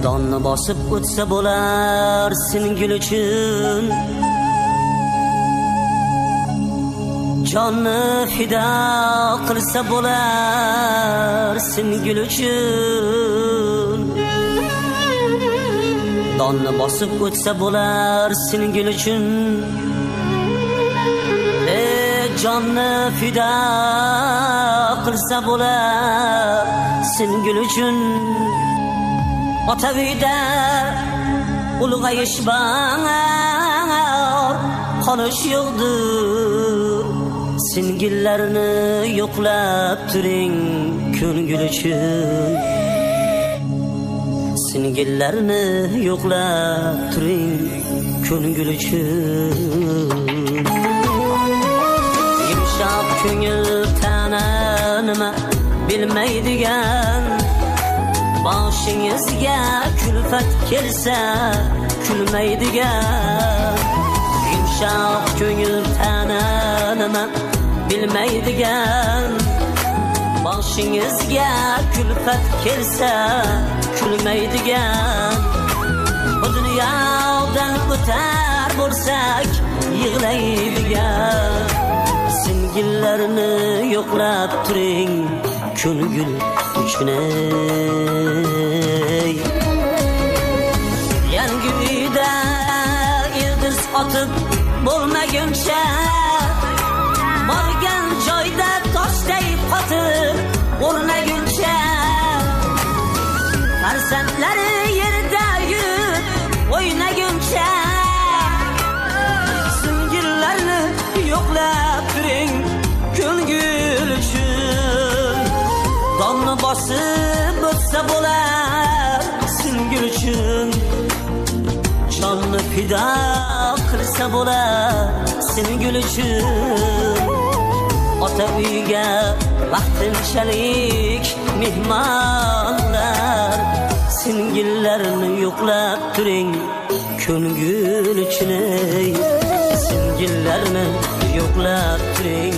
Donni bosib o'tsa bo'lar singil uchun, jonni fido qilsa bo'lar singil uchun. Donni bosib o'tsa bo'lar singil uchun, jonni fido qilsa bo'lar singil uchun. Ota uyda ulg'ayish bor, qolish yo'qdir. Singillarni yo'qlab turing ko'ngil uchun. Singillarni yo'qlab turing ko'ngil uchun. Yumshoq ko'ngil tana nima bilmaydigan, boshingizga kulfat kelsa kulmaydigan. Yumshoq ko'ngil tana nima bilmaydigan, boshingizga kulfat kelsa kulmaydigan. Bu dunyodan o'tar bo'lsak yig'laydigan. Singillarni yo'qlab turing ko'ngil uchun. Yangi uyda ildiz otib bo'lmaguncha, borgan joyda toshday qotib o'rnaguncha, farzandlari yerda yurib o'ynaguncha, singillarni yo'qlab turing ko'ngil uchun. Donni bosib o'tsa bo'lar singil uchun, jonni fido qilsa bo'lar singil uchun. Ota uyga vaqtinchalik mehmonlar, singillarni yo'qlab turing ko'ngil uchun. Singillarni yo'qlab turing